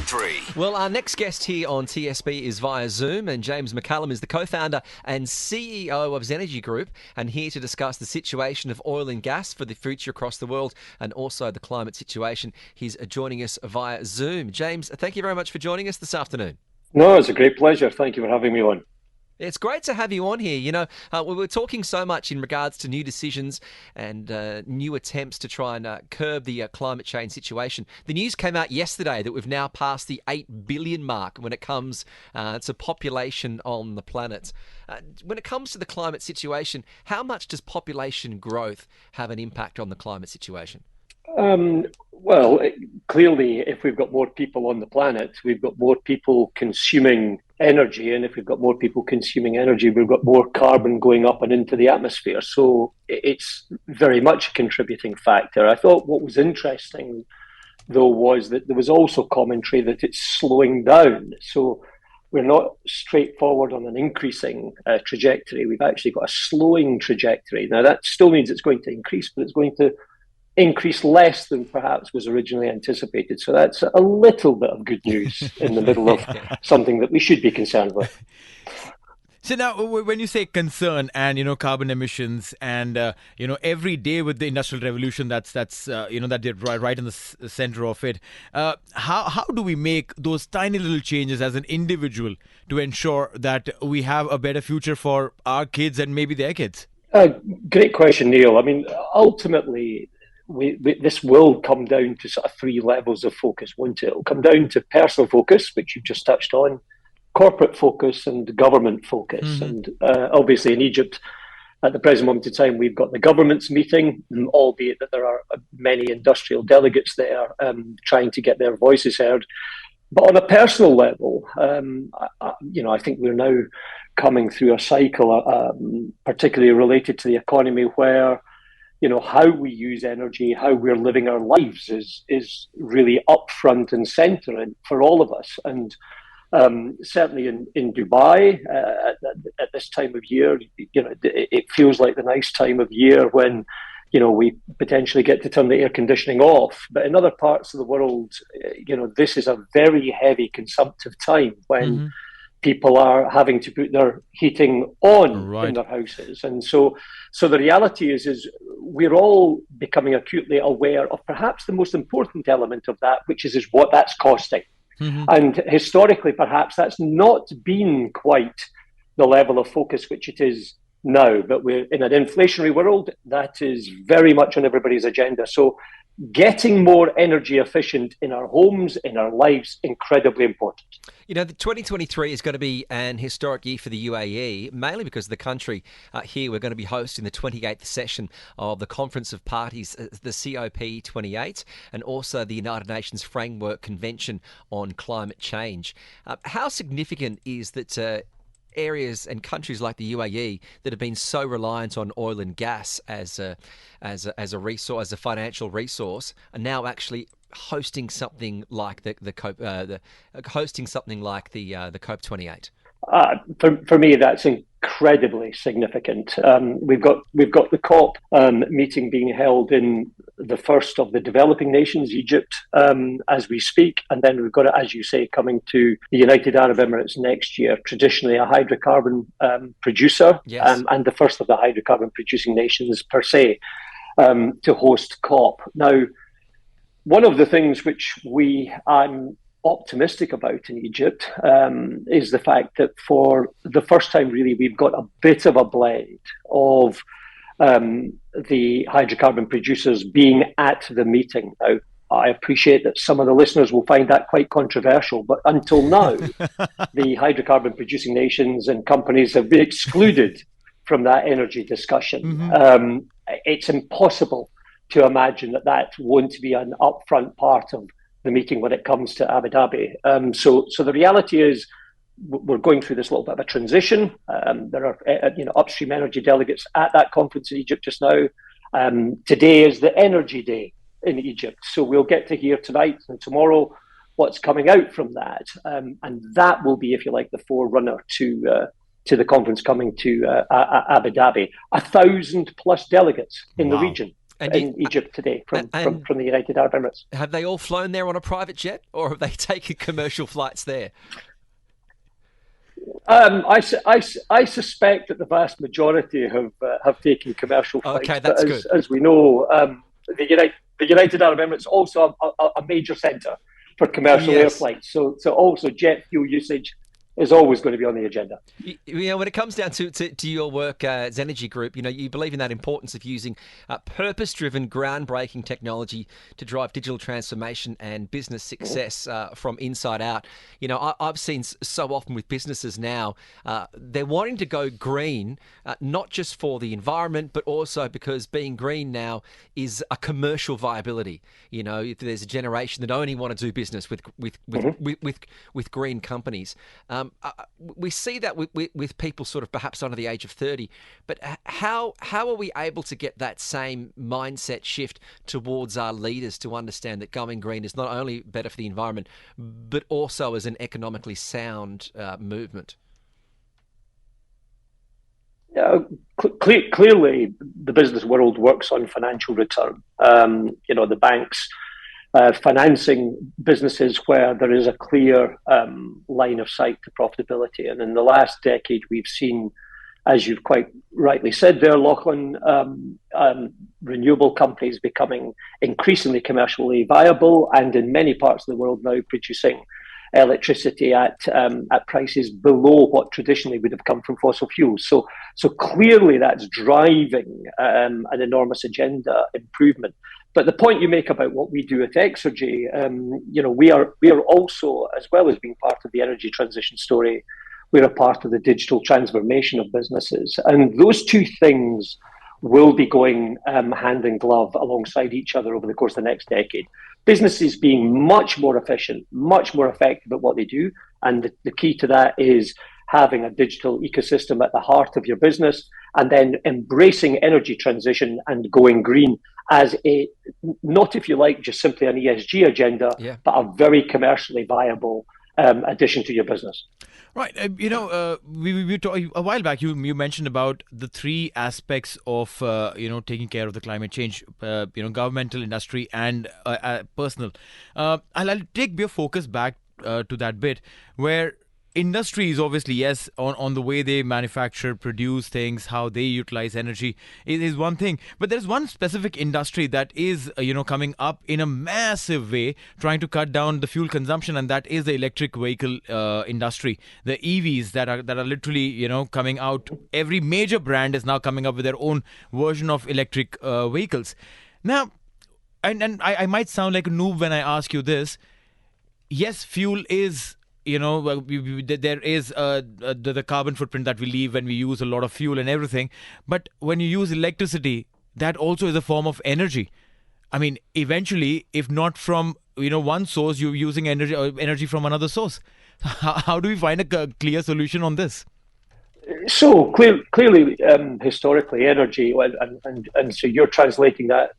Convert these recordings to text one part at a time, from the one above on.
101.3. Well, our next guest here on TSB is via Zoom, and James McCallum is the co-founder and CEO of Xergy Group, and here to discuss the situation of oil and gas for the future across the world and also the climate situation. He's joining us via Zoom. James, thank you very much for joining us this afternoon. No, it's a great pleasure. Thank you for having me on. It's great to have you on here. You know, we were talking so much in regards to new decisions and new attempts to try and curb the climate change situation. The news came out yesterday that we've now passed the 8 billion mark when it comes to population on the planet. When it comes to the climate situation, how much does population growth have an impact on the climate situation? Clearly, if we've got more people on the planet, we've got more people consuming energy. And if we've got more people consuming energy, we've got more carbon going up and into the atmosphere. So it's very much a contributing factor. I thought what was interesting, though, was that there was also commentary that it's slowing down. So we're not straightforward on an increasing trajectory. We've actually got a slowing trajectory. Now, that still means it's going to increase, but it's going to increase less than perhaps was originally anticipated. So that's a little bit of good news in the middle of something that we should be concerned with. So now, when you say concern and, carbon emissions and, every day with the Industrial Revolution, that they're right in the center of it, how do we make those tiny little changes as an individual to ensure that we have a better future for our kids and maybe their kids? Great question, Neil. I mean, ultimately, this will come down to sort of three levels of focus, won't it? It'll come down to personal focus, which you've just touched on, corporate focus, and government focus. Mm-hmm. And obviously in Egypt, at the present moment in time, we've got the government's meeting, albeit that there are many industrial delegates there trying to get their voices heard. But on a personal level, I think we're now coming through a cycle, particularly related to the economy, where how we use energy, how we're living our lives is really up front and centre for all of us. And certainly in Dubai, at this time of year, it feels like the nice time of year when, we potentially get to turn the air conditioning off. But in other parts of the world, this is a very heavy consumptive time when people are having to put their heating on in their houses. And so the reality is we're all becoming acutely aware of perhaps the most important element of that, which is what that's costing. Mm-hmm. And historically, perhaps that's not been quite the level of focus which it is now. But we're in an inflationary world that is very much on everybody's agenda. So getting more energy efficient in our homes, in our lives, incredibly important. The 2023 is going to be an historic year for the UAE, mainly because the country here, we're going to be hosting the 28th session of the Conference of Parties, the COP28, and also the United Nations Framework Convention on Climate Change. How significant is that areas and countries like the UAE that have been so reliant on oil and gas as a resource, as a financial resource, are now actually hosting something like the COP28? For me, that's incredibly significant. We've got the COP meeting being held in the first of the developing nations, Egypt, as we speak, and then we've got it, as you say, coming to the United Arab Emirates next year. Traditionally, a hydrocarbon producer, yes. And the first of the hydrocarbon producing nations per se to host COP. Now, one of the things which I'm optimistic about in Egypt is the fact that for the first time, really, we've got a bit of a blend of the hydrocarbon producers being at the meeting. Now, I appreciate that some of the listeners will find that quite controversial, but until now, the hydrocarbon producing nations and companies have been excluded from that energy discussion. Mm-hmm. It's impossible to imagine that won't be an upfront part of the meeting when it comes to Abu Dhabi. So the reality is we're going through this little bit of a transition. There are upstream energy delegates at that conference in Egypt just now. Today is the Energy Day in Egypt, so we'll get to hear tonight and tomorrow what's coming out from that, and that will be, if you like, the forerunner to the conference coming to Abu Dhabi. 1,000+ delegates in the region. in Egypt today from the United Arab Emirates. Have they all flown there on a private jet, or have they taken commercial flights there? I suspect that the vast majority have taken commercial flights. Okay, that's good. As we know, the United Arab Emirates also a major centre for commercial air flights. So also jet fuel usage is always going to be on the agenda. When it comes down to your work, Xergy Group, you believe in that importance of using purpose-driven, groundbreaking technology to drive digital transformation and business success from inside out. I've seen so often with businesses now, they're wanting to go green, not just for the environment, but also because being green now is a commercial viability. If there's a generation that only want to do business with green companies. We see that with people sort of perhaps under the age of 30, but how are we able to get that same mindset shift towards our leaders to understand that going green is not only better for the environment, but also as an economically sound movement? Clearly, the business world works on financial return. The banks financing businesses where there is a clear line of sight to profitability. And in the last decade, we've seen, as you've quite rightly said there, Lachlan, renewable companies becoming increasingly commercially viable, and in many parts of the world now producing electricity at prices below what traditionally would have come from fossil fuels. So clearly that's driving an enormous agenda improvement. But the point you make about what we do at Xergy, we are also, as well as being part of the energy transition story, we're a part of the digital transformation of businesses. And those two things will be going hand in glove alongside each other over the course of the next decade. Businesses being much more efficient, much more effective at what they do. And the key to that is having a digital ecosystem at the heart of your business, and then embracing energy transition and going green as not, if you like, just simply an ESG agenda, but a very commercially viable addition to your business. Right. We talked a while back. You mentioned about the three aspects of taking care of the climate change. Governmental, industry, and personal. I'll take your focus back to that bit where industry is obviously, yes, on the way they manufacture, produce things, how they utilize energy is one thing. But there's one specific industry that is, coming up in a massive way, trying to cut down the fuel consumption, and that is the electric vehicle industry. The EVs that are literally, coming out. Every major brand is now coming up with their own version of electric vehicles. Now, and I might sound like a noob when I ask you this. Yes, fuel is... there is the carbon footprint that we leave when we use a lot of fuel and everything. But when you use electricity, that also is a form of energy. I mean, eventually, if not from one source, you're using energy from another source. How do we find a clear solution on this? So clearly, historically, energy, and so you're translating that,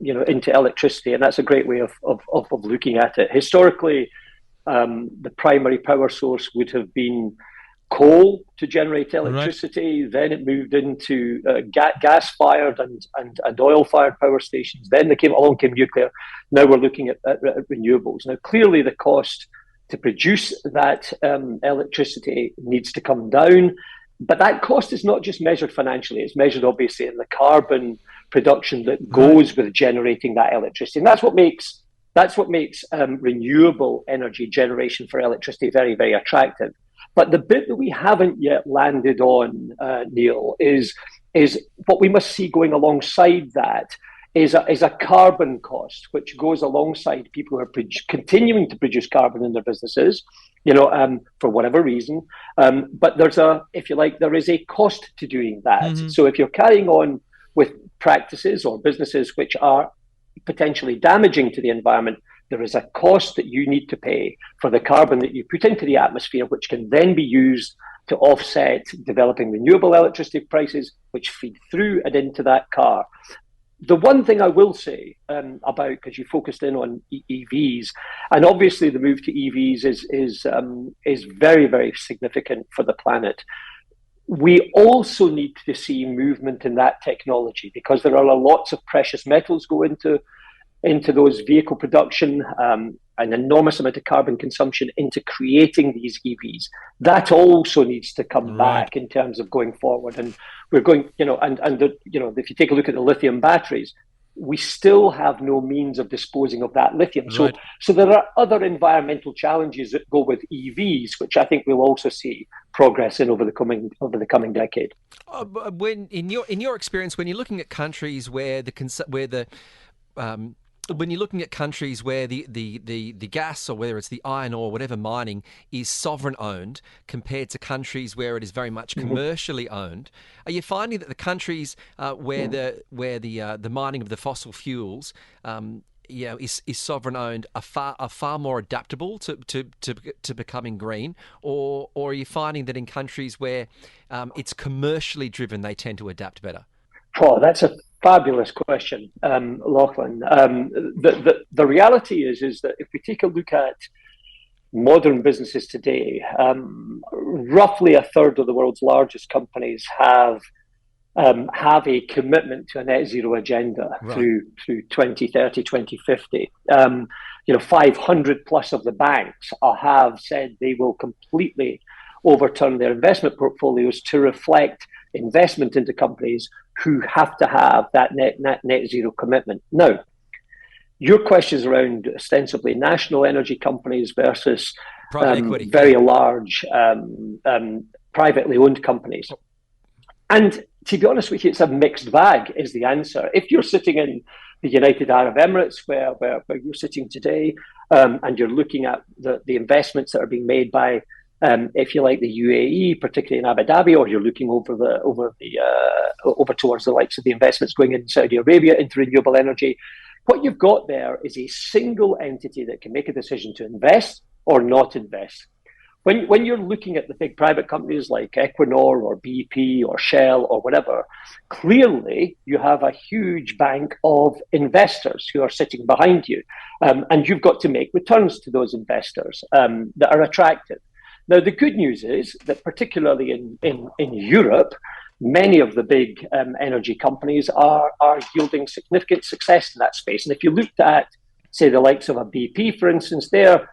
into electricity, and that's a great way of looking at it. Historically, the primary power source would have been coal to generate electricity. Right. Then it moved into gas-fired and oil-fired power stations. Then along came nuclear. Now we're looking at renewables. Now, clearly, the cost to produce that electricity needs to come down. But that cost is not just measured financially. It's measured, obviously, in the carbon production that goes with generating that electricity. And that's what makes renewable energy generation for electricity very, very attractive. But the bit that we haven't yet landed on, Neil, is what we must see going alongside that is a carbon cost, which goes alongside people who are continuing to produce carbon in their businesses, for whatever reason. But there is a cost to doing that. Mm-hmm. So if you're carrying on with practices or businesses which are potentially damaging to the environment, there is a cost that you need to pay for the carbon that you put into the atmosphere, which can then be used to offset developing renewable electricity prices, which feed through and into that car. The one thing I will say about, because you focused in on EVs, and obviously the move to EVs is very, very significant for the planet. We also need to see movement in that technology because there are lots of precious metals go into those vehicle production, an enormous amount of carbon consumption into creating these EVs. That also needs to come back in terms of going forward. And we're going, if you take a look at the lithium batteries, we still have no means of disposing of that lithium. Right. So there are other environmental challenges that go with EVs, which I think we'll also see progress in over the coming decade. When in your experience, when you're looking at countries where when you're looking at countries where the gas, or whether it's the iron ore, whatever mining, is sovereign owned compared to countries where it is very much commercially owned, are you finding that the countries where the mining of the fossil fuels is sovereign owned are far more adaptable to becoming green, or are you finding that in countries where it's commercially driven they tend to adapt better? Oh, that's a fabulous question, Lachlan. The reality is that if we take a look at modern businesses today, roughly a third of the world's largest companies have a commitment to a net zero agenda through 2030, 2050. 500 plus of the banks have said they will completely overturn their investment portfolios to reflect investment into companies who have to have that net zero commitment. Now, your question is around ostensibly national energy companies versus private equity, very large privately owned companies. And to be honest with you, it's a mixed bag is the answer. If you're sitting in the United Arab Emirates, where you're sitting today, and you're looking at the investments that are being made by if you like, the UAE, particularly in Abu Dhabi, or you're looking over towards the likes of the investments going in Saudi Arabia into renewable energy, what you've got there is a single entity that can make a decision to invest or not invest. When you're looking at the big private companies like Equinor or BP or Shell or whatever, clearly you have a huge bank of investors who are sitting behind you, and you've got to make returns to those investors that are attractive. Now, the good news is that particularly in Europe, many of the big energy companies are yielding significant success in that space. And if you looked at, say, the likes of a BP, for instance, their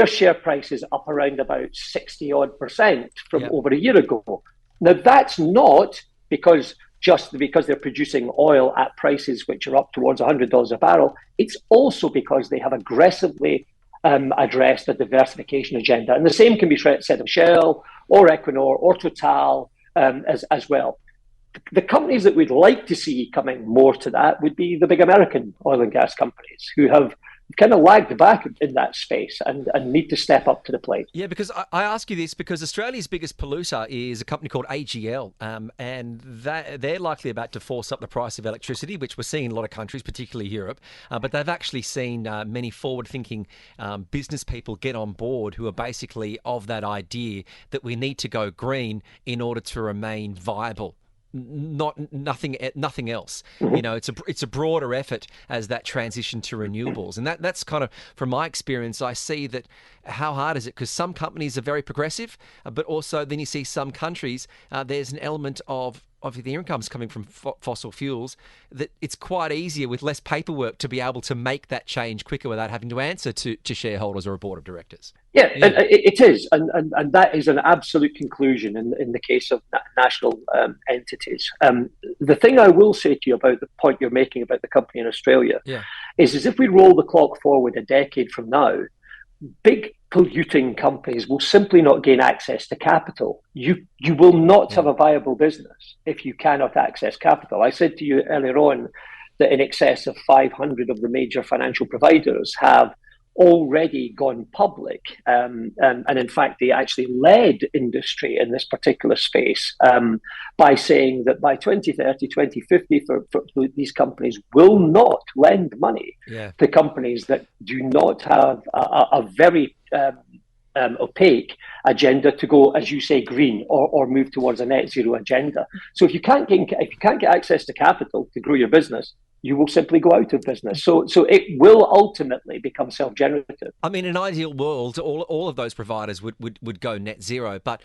share price is up around about 60% from over a year ago. Now, that's not because they're producing oil at prices which are up towards $100 a barrel. It's also because they have aggressively addressed a diversification agenda. And the same can be said of Shell or Equinor or Total as well. The companies that we'd like to see coming more to that would be the big American oil and gas companies who have kind of lagged back in that space and need to step up to the plate. Yeah, because I ask you this because Australia's biggest polluter is a company called AGL, and they're likely about to force up the price of electricity, which we're seeing in a lot of countries, particularly Europe. But they've actually seen many forward-thinking business people get on board who are basically of that idea that we need to go green in order to remain viable. Nothing else. Mm-hmm. It's a broader effort as that transition to renewables, and that's kind of, from my experience, I see that how hard is it, because some companies are very progressive, but also then you see some countries there's an element of the incomes coming from fossil fuels that it's quite easier with less paperwork to be able to make that change quicker without having to answer to shareholders or a board of directors. Yeah. It is, and that is an absolute conclusion in the case of national entities. The thing I will say to you about the point you're making about the company in Australia is if we roll the clock forward a decade from now, big polluting companies will simply not gain access to capital. You will not have a viable business if you cannot access capital. I said to you earlier on that in excess of 500 of the major financial providers have already gone public. And in fact, they actually led industry in this particular space by saying that by 2030, 2050, for these companies will not lend money to companies that do not have a very opaque agenda to go, as you say, green or move towards a net zero agenda. So if you can't get access to capital to grow your business, you will simply go out of business. So it will ultimately become self-generative. I mean, in an ideal world, all of those providers would go net zero. But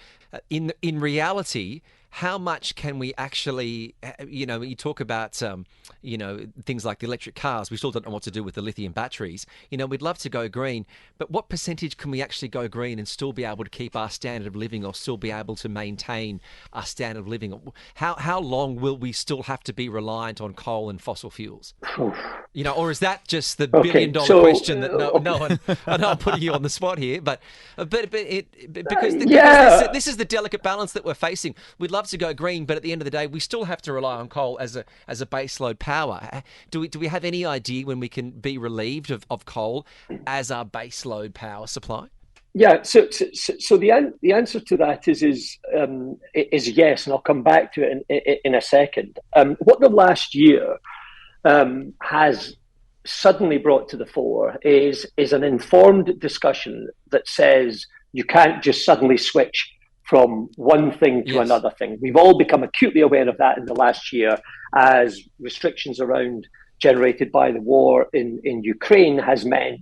in reality, how much can we actually, you talk about, things like the electric cars. We still don't know what to do with the lithium batteries. We'd love to go green, but what percentage can we actually go green and still be able to keep our standard of living, or still be able to maintain our standard of living? How long will we still have to be reliant on coal and fossil fuels? Or is that just the billion-dollar question that no one? I know I'm putting you on the spot here, but because this is the delicate balance that we're facing. We'd love to go green, but at the end of the day, we still have to rely on coal as a baseload power. Do we have any idea when we can be relieved of coal as our baseload power supply? Yeah, so the answer to that is yes, and I'll come back to it in a second. What the last year has suddenly brought to the fore is an informed discussion that says you can't just suddenly switch from one thing to another thing. We've all become acutely aware of that in the last year, as restrictions generated by the war in Ukraine has meant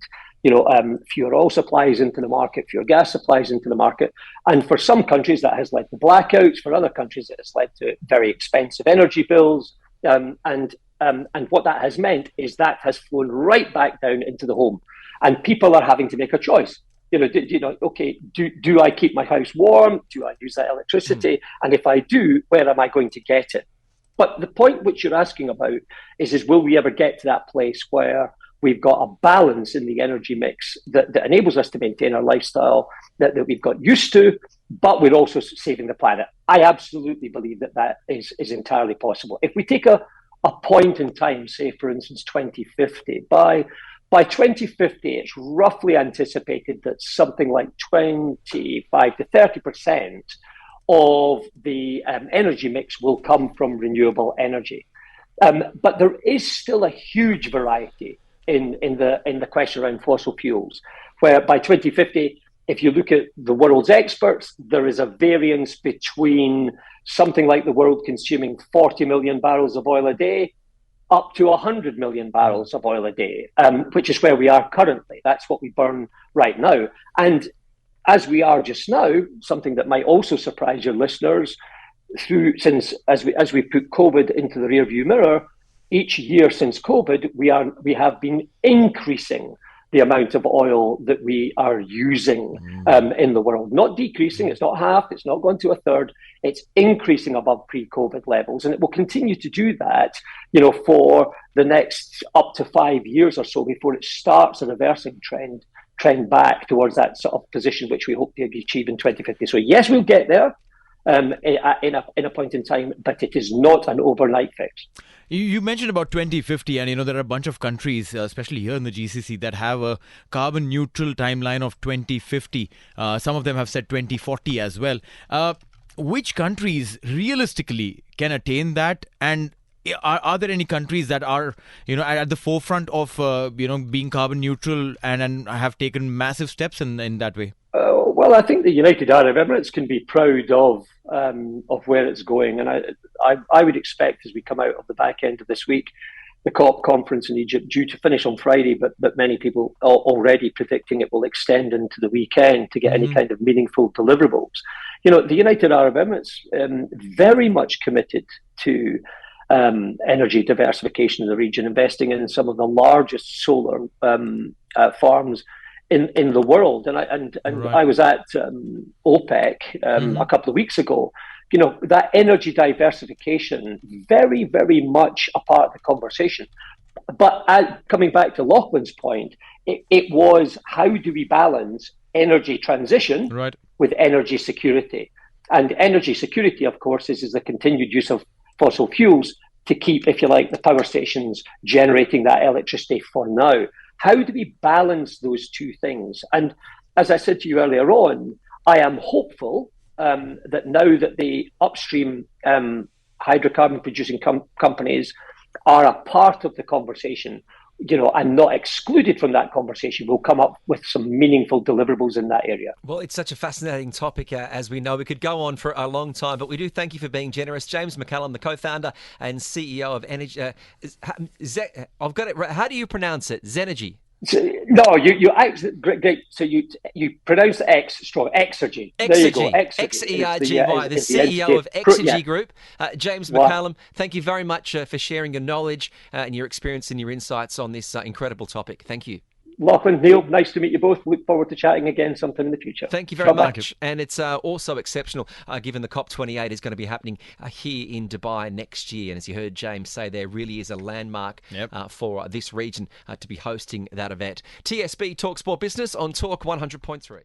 fewer oil supplies into the market, fewer gas supplies into the market. And for some countries, that has led to blackouts. For other countries, it has led to very expensive energy bills. And what that has meant is that has flown right back down into the home. And people are having to make a choice. Do I keep my house warm? Do I use that electricity? And if I do, where am I going to get it? But the point which you're asking about is will we ever get to that place where we've got a balance in the energy mix that enables us to maintain our lifestyle that we've got used to, but we're also saving the planet? I absolutely believe that is entirely possible. If we take a point in time, say, for instance, 2050, by 2050, it's roughly anticipated that something like 25 to 30% of the energy mix will come from renewable energy. But there is still a huge variety in the question around fossil fuels, where by 2050, if you look at the world's experts, there is a variance between something like the world consuming 40 million barrels of oil a day up to 100 million barrels of oil a day, which is where we are currently. That's what we burn right now. And as we are just now, something that might also surprise your listeners, as we put COVID into the rearview mirror, each year since COVID, we have been increasing the amount of oil that we are using in the world, not decreasing. It's not half. It's not gone to a third. It's increasing above pre-COVID levels, and it will continue to do that, for the next up to 5 years or so before it starts a reversing trend back towards that sort of position which we hope to achieve in 2050. So yes, we'll get there in a point in time, but it is not an overnight fix. You mentioned about 2050, and there are a bunch of countries, especially here in the GCC, that have a carbon neutral timeline of 2050. Some of them have said 2040 as well. Which countries realistically can attain that? And are there any countries that are, at the forefront of, being carbon neutral and have taken massive steps in that way? Well, I think the United Arab Emirates can be proud of where it's going, and I would expect, as we come out of the back end of this week, the COP conference in Egypt, due to finish on Friday, but many people are already predicting it will extend into the weekend to get any kind of meaningful deliverables. The United Arab Emirates very much committed to energy diversification in the region, investing in some of the largest solar farms in the world. And right. I was at OPEC a couple of weeks ago. That energy diversification, very, very much a part of the conversation. But coming back to Lachlan's point, it was, how do we balance energy transition with energy security? And energy security, of course, is the continued use of fossil fuels to keep, if you like, the power stations generating that electricity for now. How do we balance those two things? And as I said to you earlier on, I am hopeful that now that the upstream hydrocarbon producing companies are a part of the conversation, and not excluded from that conversation, we'll come up with some meaningful deliverables in that area. Well, it's such a fascinating topic, as we know. We could go on for a long time, but we do thank you for being generous. James McCallum, the co-founder and CEO of Energy. I've got it right. How do you pronounce it? Xergy? No, great. So you pronounce the X strong. Xergy. There you go. Xergy. Xergy, the CEO of Xergy Group. James McCallum, thank you very much for sharing your knowledge and your experience and your insights on this incredible topic. Thank you. Lachlan, Neil, nice to meet you both. Look forward to chatting again sometime in the future. Thank you very much. And it's also exceptional given the COP28 is going to be happening here in Dubai next year. And as you heard James say, there really is a landmark for this region to be hosting that event. TSB Talk Sport Business on Talk 100.3.